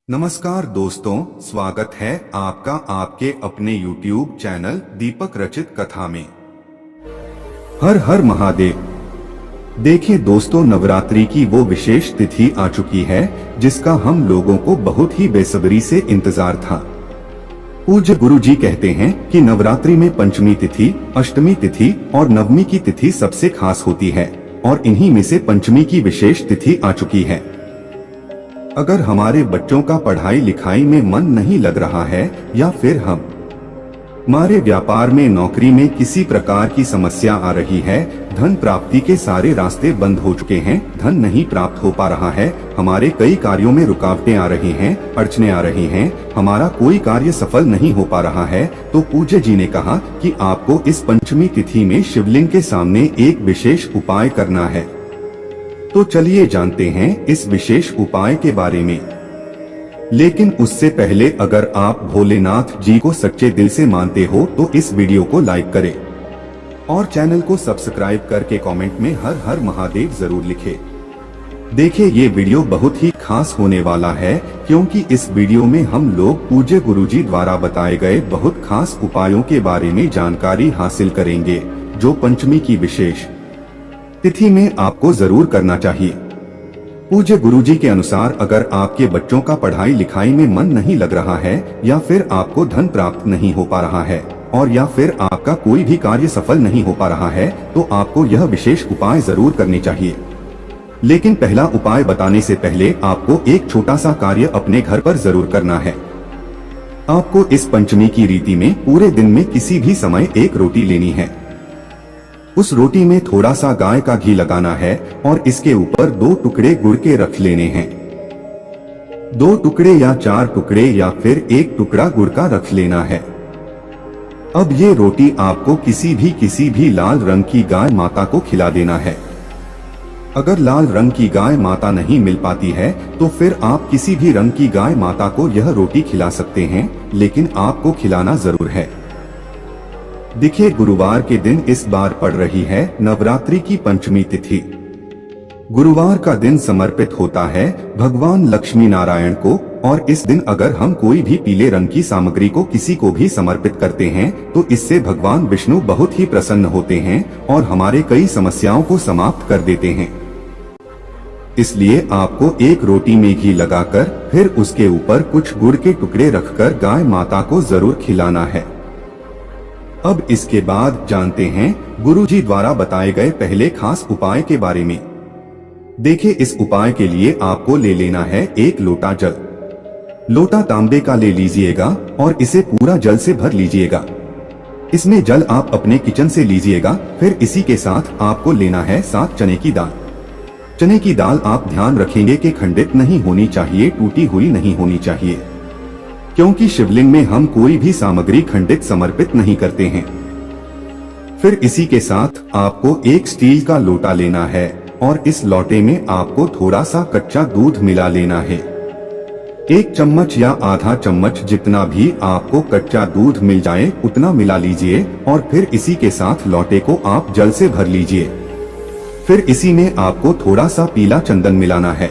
नमस्कार दोस्तों, स्वागत है आपका आपके अपने YouTube चैनल दीपक रचित कथा में। हर हर महादेव। देखिए दोस्तों, नवरात्रि की वो विशेष तिथि आ चुकी है जिसका हम लोगों को बहुत ही बेसब्री से इंतजार था। पूज्य गुरु जी कहते हैं कि नवरात्रि में पंचमी तिथि, अष्टमी तिथि और नवमी की तिथि सबसे खास होती है और इन्हीं में से पंचमी की विशेष तिथि आ चुकी है। अगर हमारे बच्चों का पढ़ाई लिखाई में मन नहीं लग रहा है या फिर हमारे व्यापार में, नौकरी में किसी प्रकार की समस्या आ रही है, धन प्राप्ति के सारे रास्ते बंद हो चुके हैं, धन नहीं प्राप्त हो पा रहा है, हमारे कई कार्यों में रुकावटें आ रही हैं, अड़चने आ रही हैं, हमारा कोई कार्य सफल नहीं हो पा रहा है, तो पूज्य जी ने कहा कि आपको इस पंचमी तिथि में शिवलिंग के सामने एक विशेष उपाय करना है। तो चलिए जानते हैं इस विशेष उपाय के बारे में। लेकिन उससे पहले अगर आप भोलेनाथ जी को सच्चे दिल से मानते हो तो इस वीडियो को लाइक करें और चैनल को सब्सक्राइब करके कमेंट में हर हर महादेव जरूर लिखें। देखिए, ये वीडियो बहुत ही खास होने वाला है क्योंकि इस वीडियो में हम लोग पूज्य गुरुजी द्वारा बताए गए बहुत खास उपायों के बारे में जानकारी हासिल करेंगे जो पंचमी की विशेष तिथि में आपको जरूर करना चाहिए। पूज्य गुरुजी के अनुसार अगर आपके बच्चों का पढ़ाई लिखाई में मन नहीं लग रहा है या फिर आपको धन प्राप्त नहीं हो पा रहा है और या फिर आपका कोई भी कार्य सफल नहीं हो पा रहा है तो आपको यह विशेष उपाय जरूर करने चाहिए। लेकिन पहला उपाय बताने से पहले आपको एक छोटा सा कार्य अपने घर पर जरूर करना है। आपको इस पंचमी की रीति में पूरे दिन में किसी भी समय एक रोटी लेनी है। उस रोटी में थोड़ा सा गाय का घी लगाना है और इसके ऊपर 2 टुकड़े गुड़ के रख लेने हैं। 2 टुकड़े या 4 टुकड़े या फिर 1 टुकड़ा गुड़ का रख लेना है। अब ये रोटी आपको किसी भी लाल रंग की गाय माता को खिला देना है। अगर लाल रंग की गाय माता नहीं मिल पाती है तो फिर आप किसी भी रंग की गाय माता को यह रोटी खिला सकते हैं, लेकिन आपको खिलाना जरूर है। देखिए, गुरुवार के दिन इस बार पड़ रही है नवरात्रि की पंचमी तिथि। गुरुवार का दिन समर्पित होता है भगवान लक्ष्मी नारायण को और इस दिन अगर हम कोई भी पीले रंग की सामग्री को किसी को भी समर्पित करते हैं तो इससे भगवान विष्णु बहुत ही प्रसन्न होते हैं और हमारे कई समस्याओं को समाप्त कर देते हैं। इसलिए आपको एक रोटी में घी लगाकर फिर उसके ऊपर कुछ गुड़ के टुकड़े रखकर गाय माता को जरूर खिलाना है। अब इसके बाद जानते हैं गुरुजी द्वारा बताए गए पहले खास उपाय के बारे में। देखिए, इस उपाय के लिए आपको ले लेना है 1 लोटा जल। लोटा तांबे का ले लीजिएगा और इसे पूरा जल से भर लीजिएगा। इसमें जल आप अपने किचन से लीजिएगा। फिर इसी के साथ आपको लेना है 7 चने की दाल। चने की दाल आप ध्यान रखेंगे कि खंडित नहीं होनी चाहिए, टूटी हुई नहीं होनी चाहिए, क्योंकि शिवलिंग में हम कोई भी सामग्री खंडित समर्पित नहीं करते हैं। फिर इसी के साथ आपको एक स्टील का लोटा लेना है और इस लोटे में आपको थोड़ा सा कच्चा दूध मिला लेना है। 1 चम्मच या आधा चम्मच जितना भी आपको कच्चा दूध मिल जाए उतना मिला लीजिए और फिर इसी के साथ लोटे को आप जल से भर लीजिए। फिर इसी में आपको थोड़ा सा पीला चंदन मिलाना है।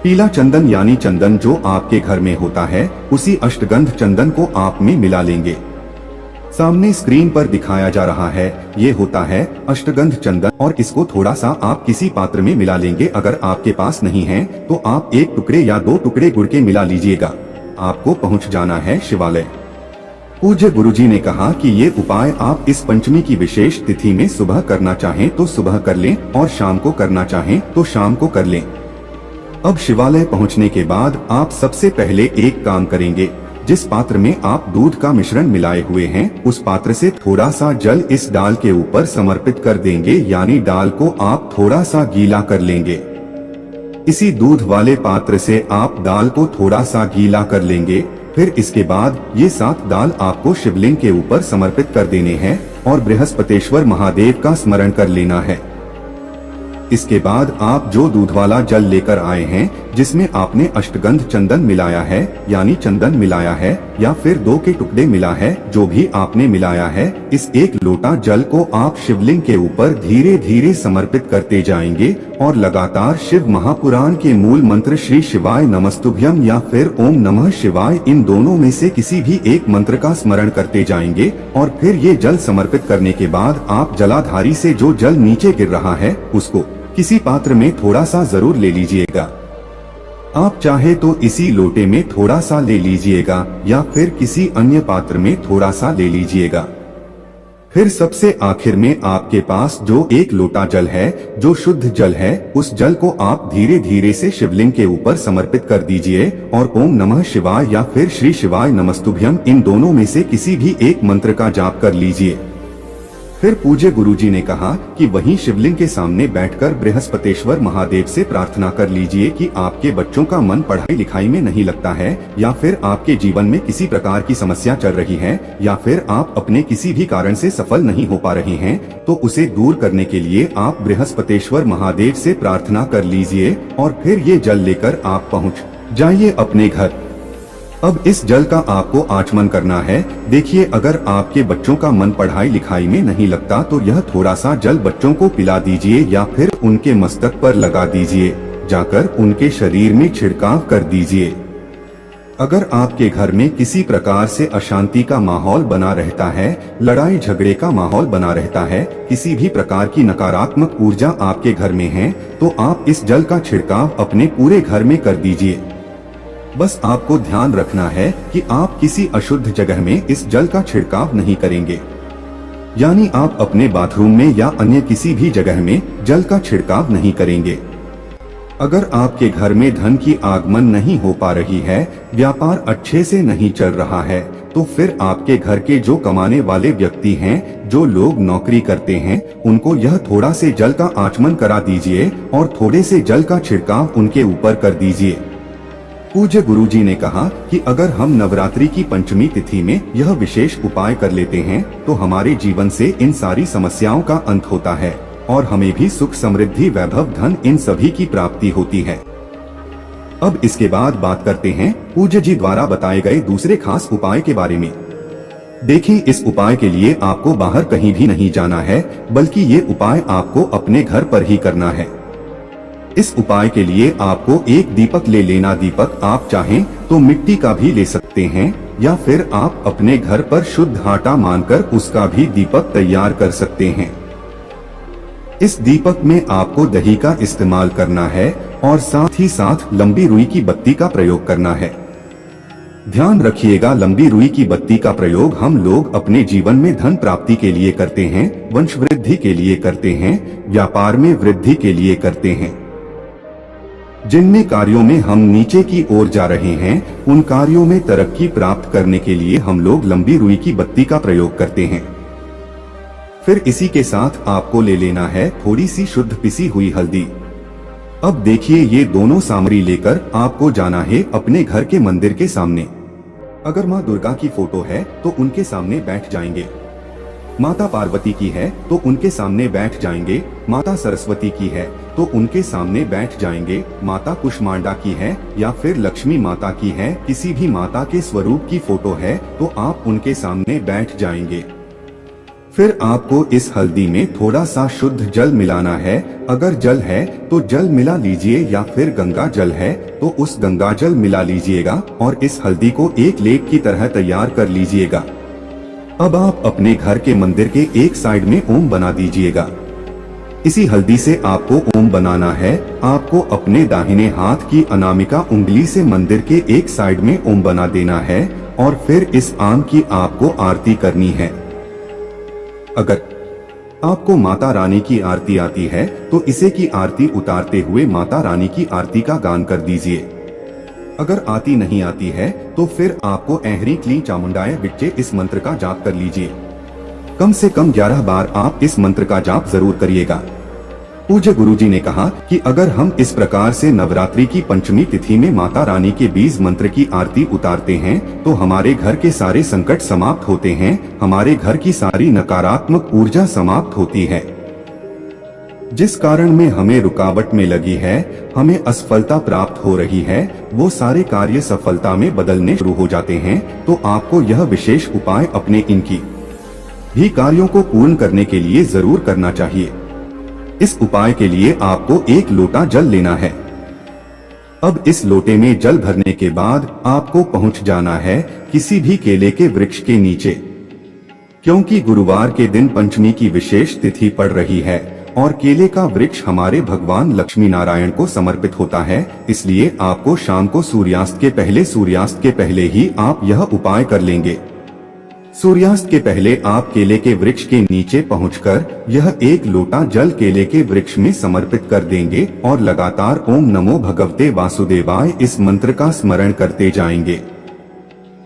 पीला चंदन यानी चंदन जो आपके घर में होता है, उसी अष्टगंध चंदन को आप में मिला लेंगे। सामने स्क्रीन पर दिखाया जा रहा है, ये होता है अष्टगंध चंदन और इसको थोड़ा सा आप किसी पात्र में मिला लेंगे। अगर आपके पास नहीं है तो आप 1 टुकड़े या 2 टुकड़े गुड़ के मिला लीजिएगा। आपको पहुंच जाना है शिवालय। पूज्य गुरुजी ने कहा कि ये उपाय आप इस पंचमी की विशेष तिथि में सुबह करना चाहें तो सुबह कर लें और शाम को करना चाहें तो शाम को कर लें। अब शिवालय पहुंचने के बाद आप सबसे पहले एक काम करेंगे। जिस पात्र में आप दूध का मिश्रण मिलाए हुए हैं उस पात्र से थोड़ा सा जल इस डाल के ऊपर समर्पित कर देंगे, यानी डाल को आप थोड़ा सा गीला कर लेंगे। इसी दूध वाले पात्र से आप दाल को थोड़ा सा गीला कर लेंगे। फिर इसके बाद ये 7 दाल आपको शिवलिंग के ऊपर समर्पित कर देने हैं और बृहस्पतेश्वर महादेव का स्मरण कर लेना है। इसके बाद आप जो दूध वाला जल लेकर आए हैं जिसमें आपने अष्टगंध चंदन मिलाया है यानी चंदन मिलाया है या फिर 2 के टुकड़े मिला है, जो भी आपने मिलाया है, इस 1 लोटा जल को आप शिवलिंग के ऊपर धीरे धीरे समर्पित करते जाएंगे और लगातार शिव महापुराण के मूल मंत्र श्री शिवाय नमस्तुभ्यम या फिर ओम नमः शिवाय, इन दोनों में से किसी भी एक मंत्र का स्मरण करते जाएंगे। और फिर ये जल समर्पित करने के बाद आप जलाधारी से जो जल नीचे गिर रहा है उसको किसी पात्र में थोड़ा सा जरूर ले लीजिएगा। आप चाहे तो इसी लोटे में थोड़ा सा ले लीजिएगा या फिर किसी अन्य पात्र में थोड़ा सा ले लीजिएगा। फिर सबसे आखिर में आपके पास जो 1 लोटा जल है, जो शुद्ध जल है, उस जल को आप धीरे धीरे से शिवलिंग के ऊपर समर्पित कर दीजिए और ओम नमः शिवाय या फिर श्री शिवाय नमस्तुभ्यम, इन दोनों में से किसी भी एक मंत्र का जाप कर लीजिए। फिर पूज्य गुरुजी ने कहा कि वहीं शिवलिंग के सामने बैठकर बृहस्पतेश्वर महादेव से प्रार्थना कर लीजिए कि आपके बच्चों का मन पढ़ाई लिखाई में नहीं लगता है या फिर आपके जीवन में किसी प्रकार की समस्या चल रही है या फिर आप अपने किसी भी कारण से सफल नहीं हो पा रहे हैं, तो उसे दूर करने के लिए आप बृहस्पतेश्वर महादेव से प्रार्थना कर लीजिए और फिर ये जल लेकर आप पहुँच जाइए अपने घर। अब इस जल का आपको आचमन करना है। देखिए, अगर आपके बच्चों का मन पढ़ाई लिखाई में नहीं लगता तो यह थोड़ा सा जल बच्चों को पिला दीजिए या फिर उनके मस्तक पर लगा दीजिए, जाकर उनके शरीर में छिड़काव कर दीजिए। अगर आपके घर में किसी प्रकार से अशांति का माहौल बना रहता है, लड़ाई झगड़े का माहौल बना रहता है, किसी भी प्रकार की नकारात्मक ऊर्जा आपके घर में है, तो आप इस जल का छिड़काव अपने पूरे घर में कर दीजिए। बस आपको ध्यान रखना है कि आप किसी अशुद्ध जगह में इस जल का छिड़काव नहीं करेंगे, यानी आप अपने बाथरूम में या अन्य किसी भी जगह में जल का छिड़काव नहीं करेंगे। अगर आपके घर में धन की आगमन नहीं हो पा रही है, व्यापार अच्छे से नहीं चल रहा है, तो फिर आपके घर के जो कमाने वाले व्यक्ति हैं, जो लोग नौकरी करते हैं, उनको यह थोड़ा से जल का आचमन करा दीजिए और थोड़े से जल का छिड़काव उनके ऊपर कर दीजिए। पूज्य गुरुजी ने कहा कि अगर हम नवरात्रि की पंचमी तिथि में यह विशेष उपाय कर लेते हैं तो हमारे जीवन से इन सारी समस्याओं का अंत होता है और हमें भी सुख समृद्धि वैभव धन इन सभी की प्राप्ति होती है। अब इसके बाद बात करते हैं पूज्य जी द्वारा बताए गए दूसरे खास उपाय के बारे में। देखिए, इस उपाय के लिए आपको बाहर कहीं भी नहीं जाना है, बल्कि ये उपाय आपको अपने घर पर ही करना है। इस उपाय के लिए आपको एक दीपक ले लेना। दीपक आप चाहें तो मिट्टी का भी ले सकते हैं या फिर आप अपने घर पर शुद्ध आटा मानकर उसका भी दीपक तैयार कर सकते हैं। इस दीपक में आपको दही का इस्तेमाल करना है और साथ ही साथ लंबी रुई की बत्ती का प्रयोग करना है। ध्यान रखिएगा, लंबी रुई की बत्ती का प्रयोग हम लोग अपने जीवन में धन प्राप्ति के लिए करते हैं, वंश वृद्धि के लिए करते हैं, व्यापार में वृद्धि के लिए करते हैं। जिन कार्यों में हम नीचे की ओर जा रहे हैं, उन कार्यों में तरक्की प्राप्त करने के लिए हम लोग लंबी रुई की बत्ती का प्रयोग करते हैं। फिर इसी के साथ आपको ले लेना है थोड़ी सी शुद्ध पिसी हुई हल्दी। अब देखिए, ये दोनों सामग्री लेकर आपको जाना है अपने घर के मंदिर के सामने। अगर माँ दुर्गा की फोटो है तो उनके सामने बैठ जाएंगे, माता पार्वती की है तो उनके सामने बैठ जाएंगे, माता सरस्वती की है तो उनके सामने बैठ जाएंगे, माता कुष्मांडा की है या फिर लक्ष्मी माता की है, किसी भी माता के स्वरूप की फोटो है तो आप उनके सामने बैठ जाएंगे। फिर आपको इस हल्दी में थोड़ा सा शुद्ध जल मिलाना है। अगर जल है तो जल मिला लीजिए या फिर गंगा जल है तो उस गंगा जल मिला लीजिएगा और इस हल्दी को एक लेप की तरह तैयार कर लीजिएगा। अब आप अपने घर के मंदिर के एक साइड में ओम बना दीजिएगा। इसी हल्दी से आपको ओम बनाना है। आपको अपने दाहिने हाथ की अनामिका उंगली से मंदिर के एक साइड में ओम बना देना है और फिर इस आम की आपको आरती करनी है। अगर आपको माता रानी की आरती आती है तो इसे की आरती उतारते हुए माता रानी की आरती का गान कर दीजिए। अगर आती नहीं आती है तो फिर आपको ऐहरी क्लीं चामुंडाय विच्चे इस मंत्र का जाप कर लीजिए। कम से कम 11 बार आप इस मंत्र का जाप जरूर करिएगा। पूज्य गुरुजी ने कहा कि अगर हम इस प्रकार से नवरात्रि की पंचमी तिथि में माता रानी के बीज मंत्र की आरती उतारते हैं तो हमारे घर के सारे संकट समाप्त होते हैं, हमारे घर की सारी नकारात्मक ऊर्जा समाप्त होती है। जिस कारण में हमें रुकावट में लगी है, हमें असफलता प्राप्त हो रही है, वो सारे कार्य सफलता में बदलने शुरू हो जाते हैं। तो आपको यह विशेष उपाय अपने इनकी भी कार्यों को पूर्ण करने के लिए जरूर करना चाहिए। इस उपाय के लिए आपको 1 लोटा जल लेना है। अब इस लोटे में जल भरने के बाद आपको पहुंच जाना है किसी भी केले के वृक्ष के नीचे, क्योंकि गुरुवार के दिन पंचमी की विशेष तिथि पड़ रही है और केले का वृक्ष हमारे भगवान लक्ष्मी नारायण को समर्पित होता है। इसलिए आपको शाम को सूर्यास्त के पहले ही आप यह उपाय कर लेंगे। सूर्यास्त के पहले आप केले के वृक्ष के नीचे पहुंचकर यह 1 लोटा जल केले के वृक्ष में समर्पित कर देंगे और लगातार ओम नमो भगवते वासुदेवाय इस मंत्र का स्मरण करते जाएंगे।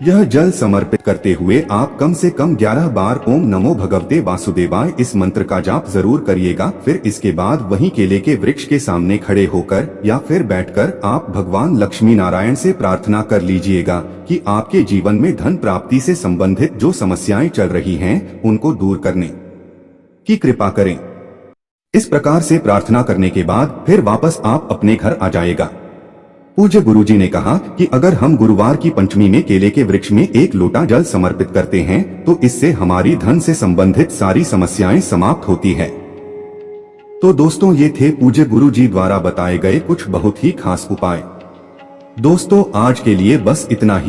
यह जल समर्पित करते हुए आप कम से कम 11 बार ओम नमो भगवते वासुदेवाय इस मंत्र का जाप जरूर करिएगा। फिर इसके बाद वहीं केले के वृक्ष के सामने खड़े होकर या फिर बैठकर आप भगवान लक्ष्मी नारायण से प्रार्थना कर लीजिएगा कि आपके जीवन में धन प्राप्ति से संबंधित जो समस्याएं चल रही हैं, उनको दूर करने की कृपा करें। इस प्रकार से प्रार्थना करने के बाद फिर वापस आप अपने घर आ जाएगा। पूज्य गुरुजी ने कहा कि अगर हम गुरुवार की पंचमी में केले के वृक्ष में 1 लोटा जल समर्पित करते हैं तो इससे हमारी धन से संबंधित सारी समस्याएं समाप्त होती है। तो दोस्तों, ये थे पूज्य गुरुजी द्वारा बताए गए कुछ बहुत ही खास उपाय। दोस्तों, आज के लिए बस इतना ही।